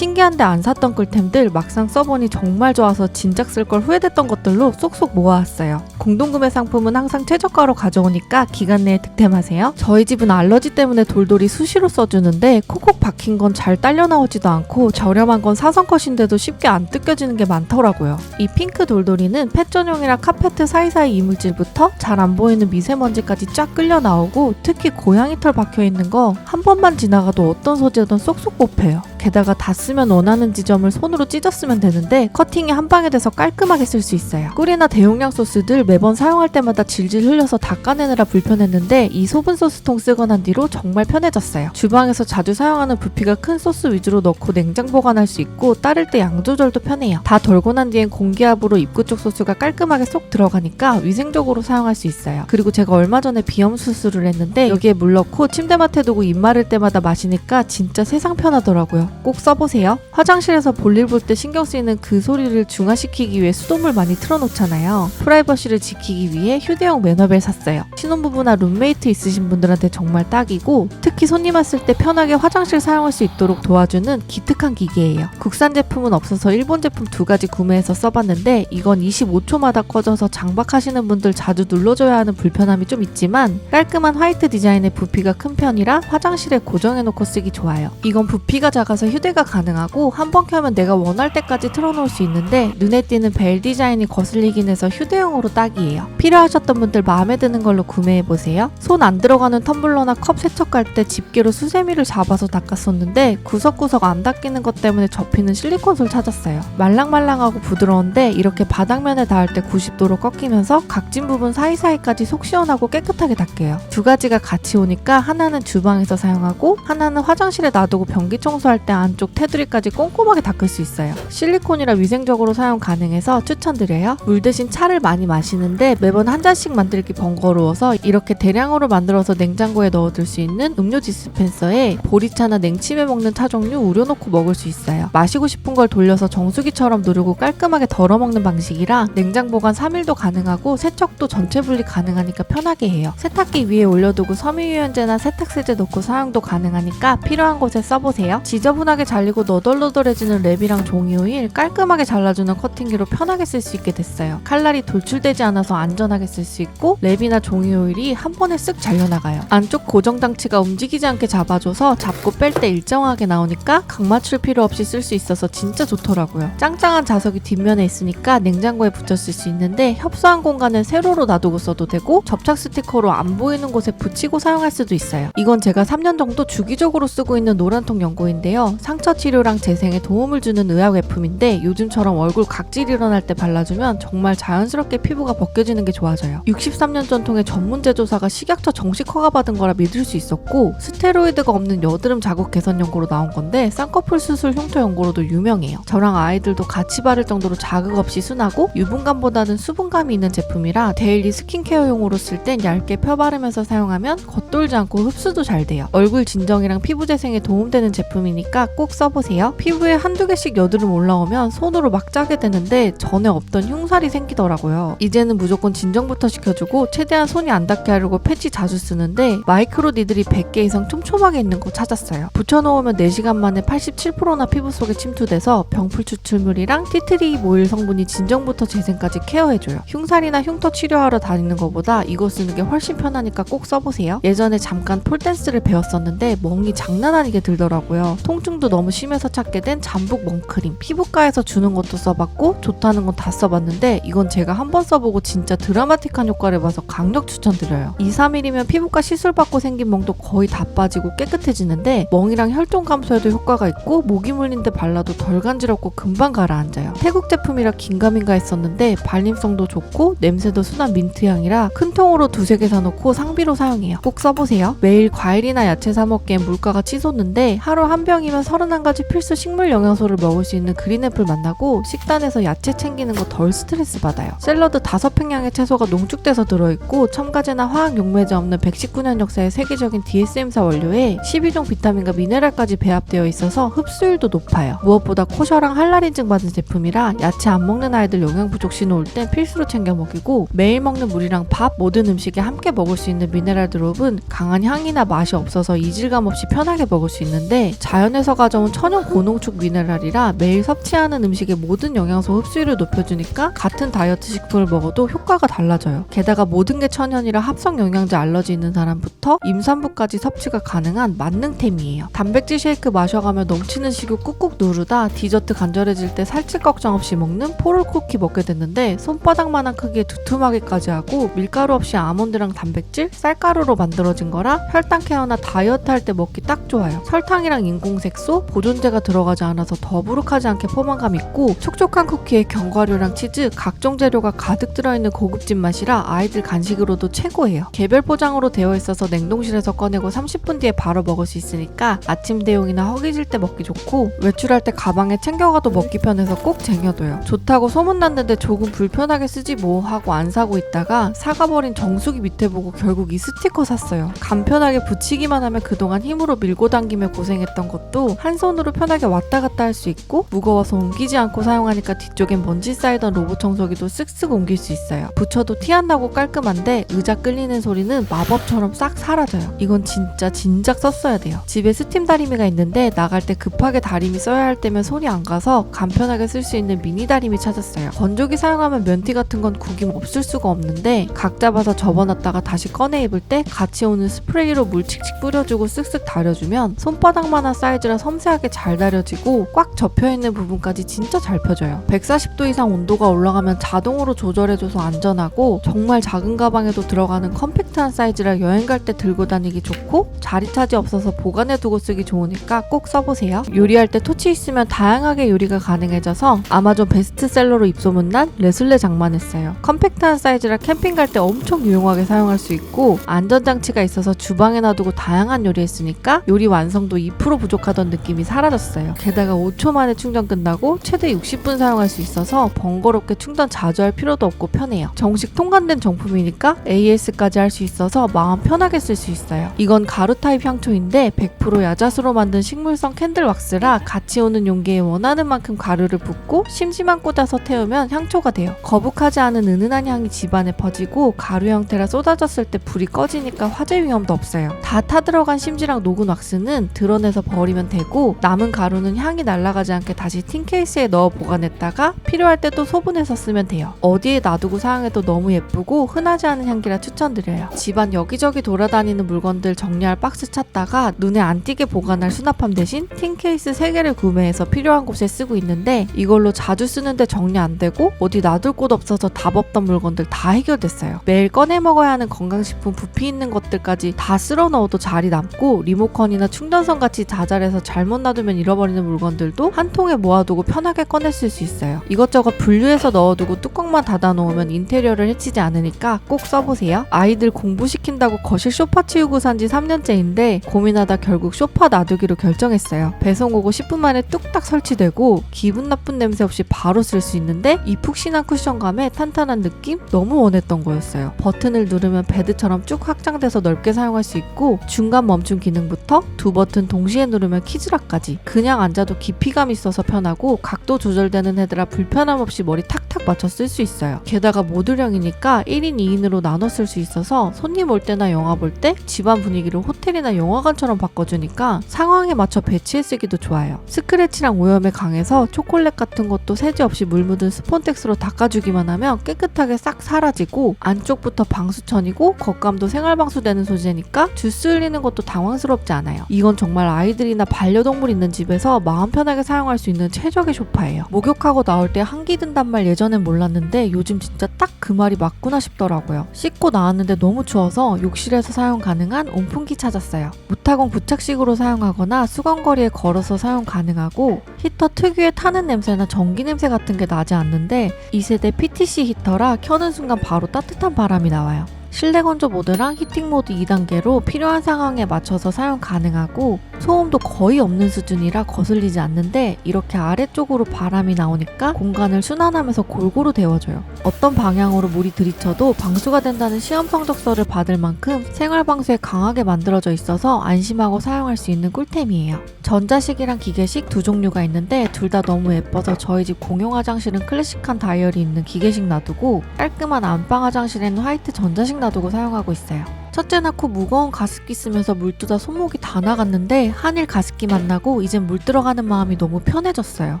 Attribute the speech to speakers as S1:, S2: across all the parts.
S1: 신기한데 안 샀던 꿀템들 막상 써보니 정말 좋아서 진작 쓸 걸 후회됐던 것들로 쏙쏙 모아왔어요. 공동구매 상품은 항상 최저가로 가져오니까 기간 내에 득템하세요. 저희 집은 알러지 때문에 돌돌이 수시로 써주는데 콕콕 박힌 건 잘 딸려 나오지도 않고 저렴한 건 사선 컷인데도 쉽게 안 뜯겨지는 게 많더라고요. 이 핑크 돌돌이는 펫 전용이라 카페트 사이사이 이물질부터 잘 안 보이는 미세먼지까지 쫙 끌려 나오고 특히 고양이 털 박혀있는 거 한 번만 지나가도 어떤 소재든 쏙쏙 뽑혀요. 게다가 다 쓰면 원하는 지점을 손으로 찢었으면 되는데 커팅이 한 방에 돼서 깔끔하게 쓸 수 있어요. 꿀이나 대용량 소스들 매번 사용할 때마다 질질 흘려서 닦아내느라 불편했는데 이 소분 소스통 쓰고 난 뒤로 정말 편해졌어요. 주방에서 자주 사용하는 부피가 큰 소스 위주로 넣고 냉장 보관할 수 있고 따를 때 양 조절도 편해요. 다 덜고 난 뒤엔 공기압으로 입구 쪽 소스가 깔끔하게 쏙 들어가니까 위생적으로 사용할 수 있어요. 그리고 제가 얼마 전에 비염 수술을 했는데 여기에 물 넣고 침대맡에 두고 입 마를 때마다 마시니까 진짜 세상 편하더라고요. 꼭 써보세요. 화장실에서 볼일 볼 때 신경 쓰이는 그 소리를 중화시키기 위해 수돗물 많이 틀어놓잖아요. 프라이버시를 지키기 위해 휴대용 매너벨 샀어요. 신혼부부나 룸메이트 있으신 분들한테 정말 딱이고 특히 손님 왔을 때 편하게 화장실 사용할 수 있도록 도와주는 기특한 기계예요. 국산 제품은 없어서 일본 제품 2가지 구매해서 써봤는데 이건 25초마다 꺼져서 장박하시는 분들 자주 눌러줘야 하는 불편함이 좀 있지만 깔끔한 화이트 디자인의 부피가 큰 편이라 화장실에 고정해놓고 쓰기 좋아요. 이건 부피가 작아서 휴대가 가능하고 한 번 켜면 내가 원할 때까지 틀어놓을 수 있는데 눈에 띄는 벨 디자인이 거슬리긴 해서 휴대용으로 딱이에요. 필요하셨던 분들 마음에 드는 걸로 구매해보세요. 손 안 들어가는 텀블러나 컵 세척할 때 집게로 수세미를 잡아서 닦았었는데 구석구석 안 닦이는 것 때문에 접히는 실리콘솔 찾았어요. 말랑말랑하고 부드러운데 이렇게 바닥면에 닿을 때 90도로 꺾이면서 각진 부분 사이사이까지 속 시원하고 깨끗하게 닦여요. 2가지가 같이 오니까 하나는 주방에서 사용하고 하나는 화장실에 놔두고 변기 청소할 때 안쪽 테두리까지 꼼꼼하게 닦을 수 있어요. 실리콘이라 위생적으로 사용 가능해서 추천드려요. 물 대신 차를 많이 마시는데 매번 한 잔씩 만들기 번거로워서 이렇게 대량으로 만들어서 냉장고에 넣어둘 수 있는 음료 디스펜서에 보리차나 냉침해 먹는 차 종류 우려놓고 먹을 수 있어요. 마시고 싶은 걸 돌려서 정수기처럼 누르고 깔끔하게 덜어 먹는 방식이라 냉장 보관 3일도 가능하고 세척도 전체 분리 가능하니까 편하게 해요. 세탁기 위에 올려두고 섬유유연제나 세탁세제 넣고 사용도 가능하니까 필요한 곳에 써보세요. 지저분하게 잘리고 너덜너덜해지는 랩이랑 종이오일 깔끔하게 잘라주는 커팅기로 편하게 쓸 수 있게 됐어요. 칼날이 돌출되지 않아서 안전하게 쓸 수 있고 랩이나 종이오일이 한 번에 쓱 잘려나가요. 안쪽 고정장치가 움직이지 않게 잡아줘서 잡고 뺄 때 일정하게 나오니까 각 맞출 필요 없이 쓸 수 있어서 진짜 좋더라고요. 짱짱한 자석이 뒷면에 있으니까 냉장고에 붙여 쓸 수 있는데 협소한 공간은 세로로 놔두고 써도 되고 접착 스티커로 안 보이는 곳에 붙이고 사용할 수도 있어요. 이건 제가 3년 정도 주기적으로 쓰고 있는 노란통 연고인데요. 상처 치료랑 재생에 도움을 주는 의약외품인데 요즘처럼 얼굴 각질 일어날 때 발라주면 정말 자연스럽게 피부가 벗겨지는 게 좋아져요. 63년 전통의 전문 제조사가 식약처 정식 허가받은 거라 믿을 수 있었고 스테로이드가 없는 여드름 자국 개선 연고로 나온 건데 쌍꺼풀 수술 흉터 연고로도 유명해요. 저랑 아이들도 같이 바를 정도로 자극 없이 순하고 유분감보다는 수분감이 있는 제품이라 데일리 스킨케어용으로 쓸 땐 얇게 펴 바르면서 사용하면 겉돌지 않고 흡수도 잘 돼요. 얼굴 진정이랑 피부 재생에 도움되는 제품이니까 꼭 써보세요. 피부에 한두 개씩 여드름 올라오면 손으로 막 짜게 되는데 전에 없던 흉살이 생기더라고요. 이제는 무조건 진정부터 시켜주고 최대한 손이 안 닿게 하려고 패치 자주 쓰는데 마이크로 니들이 100개 이상 촘촘하게 있는 거 찾았어요. 붙여놓으면 4시간 만에 87%나 피부 속에 침투돼서 병풀 추출물이랑 티트리 모일 성분이 진정부터 재생까지 케어해줘요. 흉살이나 흉터 치료하러 다니는 것보다 이거 쓰는 게 훨씬 편하니까 꼭 써보세요. 예전에 잠깐 폴댄스를 배웠었는데 멍이 장난 아니게 들더라고요. 통증도 너무 심해서 찾게 된 잠복 멍크림. 피부과에서 주는 것도 써봤고 좋다는 건 다 써봤는데 이건 제가 한번 써보고 진짜 드라마틱한 효과를 봐서 강력 추천드려요. 2-3일이면 피부과 시술 받고 생긴 멍도 거의 다 빠지고 깨끗해지는데 멍이랑 혈통 감소에도 효과가 있고 모기 물린 데 발라도 덜 간지럽고 금방 가라앉아요. 태국 제품이라 긴가민가 했었는데 발림성도 좋고 냄새도 순한 민트향이라 큰 통으로 2-3개 사놓고 상비로 사용해요. 꼭 써보세요. 매일 과일이나 야채 사 먹기엔 물가가 치솟는데 하루 한 병이면 31가지 필수 식물 영양소를 먹을 수 있는 그린애플 만나고 식단에서 야채 챙기는 거 덜 스트레스 받아요. 샐러드 5팩량의 채소가 농축돼서 들어있고 첨가제나 화학 용매제 없는 119년 역사의 세계적인 DSM사 원료에 12종 비타민과 미네랄까지 배합되어 있어서 흡수율도 높아요. 무엇보다 코셔랑 한랄 인증 받은 제품이라 야채 안 먹는 아이들 영양 부족 신호 올 땐 필수로 챙겨 먹이고 매일 먹는 물이랑 밥 모든 음식에 함께 먹을 수 있는 미네랄 드롭은 강한 향이나 맛이 없어서 이질감 없이 편하게 먹을 수 있는데 자연에서 자연에서 가져온 천연 고농축 미네랄이라 매일 섭취하는 음식의 모든 영양소 흡수율을 높여주니까 같은 다이어트 식품을 먹어도 효과가 달라져요. 게다가 모든 게 천연이라 합성 영양제 알러지 있는 사람부터 임산부까지 섭취가 가능한 만능템이에요. 단백질 쉐이크 마셔가며 넘치는 식욕 꾹꾹 누르다 디저트 간절해질 때 살찔 걱정 없이 먹는 포롤 쿠키 먹게 됐는데 손바닥만한 크기에 두툼하게까지 하고 밀가루 없이 아몬드랑 단백질, 쌀가루로 만들어진 거라 혈당 케어나 다이어트 할 때 먹기 딱 좋아요. 설탕이랑 인공색소, 보존제가 들어가지 않아서 더부룩하지 않게 포만감 있고 촉촉한 쿠키에 견과류랑 치즈, 각종 재료가 가득 들어있는 고급진 맛이라 아이들 간식으로도 최고예요. 개별 포장으로 되어 있어서 냉동실에서 꺼내고 30분 뒤에 바로 먹을 수 있으니까 아침 대용이나 허기질 때 먹기 좋고 외출할 때 가방에 챙겨가도 먹기 편해서 꼭 쟁여둬요. 좋다고 소문났는데 조금 불편하게 쓰지 뭐 하고 안 사고 있다가 사가버린 정수기 밑에 보고 결국 이 스티커 샀어요. 간편하게 붙이기만 하면 그동안 힘으로 밀고 당기며 고생했던 것도 한 손으로 편하게 왔다 갔다 할 수 있고 무거워서 옮기지 않고 사용하니까 뒤쪽엔 먼지 쌓이던 로봇 청소기도 쓱쓱 옮길 수 있어요. 붙여도 티 안 나고 깔끔한데 의자 끌리는 소리는 마법처럼 싹 사라져요. 이건 진짜 진작 썼어야 돼요. 집에 스팀 다리미가 있는데 나갈 때 급하게 다리미 써야 할 때면 손이 안 가서 간편하게 쓸 수 있는 미니 다리미 찾았어요. 건조기 사용하면 면티 같은 건 구김 없을 수가 없는데 각 잡아서 접어놨다가 다시 꺼내 입을 때 같이 오는 스프레이로 물 칙칙 뿌려주고 쓱쓱 다려주면 손바닥만한 사이즈라 섬세하게 잘 다려지고 꽉 접혀있는 부분까지 진짜 잘 펴져요. 140도 이상 온도가 올라가면 자동으로 조절해줘서 안전하고 정말 작은 가방에도 들어가는 컴팩트한 사이즈라 여행 갈 때 들고 다니기 좋고 자리 차지 없어서 보관해두고 쓰기 좋으니까 꼭 써보세요. 요리할 때 토치 있으면 다양하게 요리가 가능해져서 아마존 베스트셀러로 입소문난 레슬레 장만했어요. 컴팩트한 사이즈라 캠핑 갈 때 엄청 유용하게 사용할 수 있고 안전장치가 있어서 주방에 놔두고 다양한 요리 했으니까 요리 완성도 2% 부족하던 느낌이 사라졌어요. 게다가 5초 만에 충전 끝나고 최대 60분 사용할 수 있어서 번거롭게 충전 자주 할 필요도 없고 편해요. 정식 통관된 정품이니까 AS까지 할 수 있어서 마음 편하게 쓸 수 있어요. 이건 가루 타입 향초인데 100% 야자수로 만든 식물성 캔들 왁스라 같이 오는 용기에 원하는 만큼 가루를 붓고 심지만 꽂아서 태우면 향초가 돼요. 거북하지 않은 은은한 향이 집안에 퍼지고 가루 형태라 쏟아졌을 때 불이 꺼지니까 화재 위험도 없어요. 다 타들어간 심지랑 녹은 왁스는 드러내서 버리면 되고 남은 가루는 향이 날아가지 않게 다시 틴 케이스에 넣어 보관했다가 필요할 때 또 소분해서 쓰면 돼요. 어디에 놔두고 사용해도 너무 예쁘고 흔하지 않은 향기라 추천드려요. 집안 여기저기 돌아다니는 물건들 정리할 박스 찾다가 눈에 안 띄게 보관할 수납함 대신 틴 케이스 3개를 구매해서 필요한 곳에 쓰고 있는데 이걸로 자주 쓰는데 정리 안 되고 어디 놔둘 곳 없어서 답 없던 물건들 다 해결됐어요. 매일 꺼내 먹어야 하는 건강식품 부피 있는 것들까지 다 쓸어 넣어도 자리 남고 리모컨이나 충전선 같이 자잘해서 잘못 놔두면 잃어버리는 물건들도 한 통에 모아두고 편하게 꺼내 쓸 수 있어요. 이것저것 분류해서 넣어두고 뚜껑만 닫아 놓으면 인테리어를 해치지 않으니까 꼭 써보세요. 아이들 공부시킨다고 거실 소파 치우고 산 지 3년째인데 고민하다 결국 소파 놔두기로 결정했어요. 배송 오고 10분 만에 뚝딱 설치되고 기분 나쁜 냄새 없이 바로 쓸 수 있는데 이 푹신한 쿠션감에 탄탄한 느낌? 너무 원했던 거였어요. 버튼을 누르면 베드처럼 쭉 확장돼서 넓게 사용할 수 있고 중간 멈춤 기능부터 두 버튼 동시에 누르면 키즈락까지 그냥 앉아도 깊이감 있어서 편하고 각도 조절되는 헤드라 불편함 없이 머리 탁탁 맞춰 쓸 수 있어요. 게다가 모듈형이니까 1인 2인으로 나눠 쓸 수 있어서 손님 올 때나 영화 볼 때 집안 분위기를 호텔이나 영화관처럼 바꿔주니까 상황에 맞춰 배치해 쓰기도 좋아요. 스크래치랑 오염에 강해서 초콜릿 같은 것도 세제 없이 물 묻은 스폰텍스로 닦아주기만 하면 깨끗하게 싹 사라지고 안쪽부터 방수천이고 겉감도 생활방수 되는 소재니까 주스 흘리는 것도 당황스럽지 않아요. 이건 정말 아이들이나 반려동물 있는 집에서 마음 편하게 사용할 수 있는 최적의 소파예요. 목욕하고 나올 때 한기 든단 말 예전엔 몰랐는데 요즘 진짜 딱 그 말이 맞구나 싶더라고요. 씻고 나왔는데 너무 추워서 욕실에서 사용 가능한 온풍기 찾았어요. 무타공 부착식으로 사용하거나 수건거리에 걸어서 사용 가능하고 히터 특유의 타는 냄새나 전기 냄새 같은 게 나지 않는데 2세대 PTC 히터라 켜는 순간 바로 따뜻한 바람이 나와요. 실내 건조 모드랑 히팅 모드 2단계로 필요한 상황에 맞춰서 사용 가능하고 소음도 거의 없는 수준이라 거슬리지 않는데 이렇게 아래쪽으로 바람이 나오니까 공간을 순환하면서 골고루 데워줘요. 어떤 방향으로 물이 들이쳐도 방수가 된다는 시험 성적서를 받을 만큼 생활 방수에 강하게 만들어져 있어서 안심하고 사용할 수 있는 꿀템이에요. 전자식이랑 기계식 두 종류가 있는데 둘 다 너무 예뻐서 저희 집 공용 화장실은 클래식한 다이얼이 있는 기계식 놔두고 깔끔한 안방 화장실에는 화이트 전자식 놔두고 사용하고 있어요. 첫째 낳고 무거운 가습기 쓰면서 물 뜨다 손목이 다 나갔는데 한일 가습기 만나고 이젠 물 들어가는 마음이 너무 편해졌어요.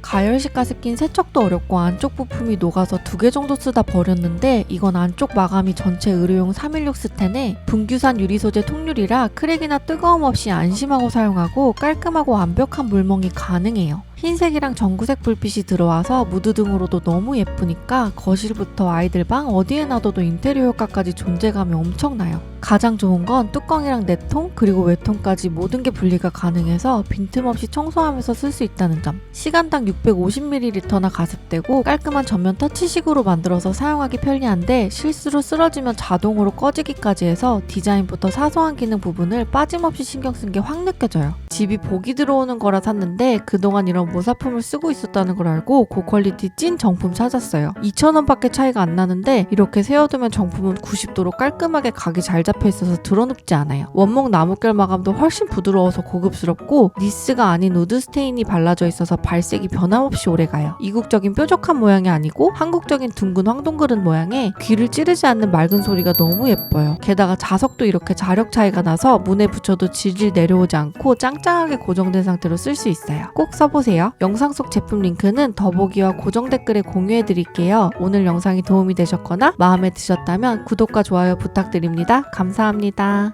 S1: 가열식 가습기는 세척도 어렵고 안쪽 부품이 녹아서 2개 정도 쓰다 버렸는데 이건 안쪽 마감이 전체 의료용 316 스텐에 분규산 유리 소재 통유리라 크랙이나 뜨거움 없이 안심하고 사용하고 깔끔하고 완벽한 물멍이 가능해요. 흰색이랑 전구색 불빛이 들어와서 무드 등으로도 너무 예쁘니까 거실부터 아이들 방 어디에 놔둬도 인테리어 효과까지 존재감이 엄청나요. 가장 좋은 건 뚜껑이랑 내통 그리고 외통까지 모든 게 분리가 가능해서 빈틈없이 청소하면서 쓸 수 있다는 점. 시간당 650ml나 가습되고 깔끔한 전면 터치식으로 만들어서 사용하기 편리한데 실수로 쓰러지면 자동으로 꺼지기까지 해서 디자인부터 사소한 기능 부분을 빠짐없이 신경 쓴 게 확 느껴져요. 집이 복이 들어오는 거라 샀는데 그동안 이런 모사품을 쓰고 있었다는 걸 알고 고퀄리티 찐 정품 찾았어요. 2,000원밖에 차이가 안 나는데 이렇게 세워두면 정품은 90도로 깔끔하게 각이 잘 잡혀 있어서 드러눕지 않아요. 원목 나무결 마감도 훨씬 부드러워서 고급스럽고 니스가 아닌 우드 스테인이 발라져 있어서 발색이 변함없이 오래가요. 이국적인 뾰족한 모양이 아니고 한국적인 둥근 황동그릇 모양에 귀를 찌르지 않는 맑은 소리가 너무 예뻐요. 게다가 자석도 이렇게 자력 차이가 나서 문에 붙여도 질질 내려오지 않고 짱짱하게 고정된 상태로 쓸 수 있어요. 꼭 써보세요. 영상 속 제품 링크는 더보기와 고정 댓글에 공유해드릴게요. 오늘 영상이 도움이 되셨거나 마음에 드셨다면 구독과 좋아요 부탁드립니다. 감사합니다.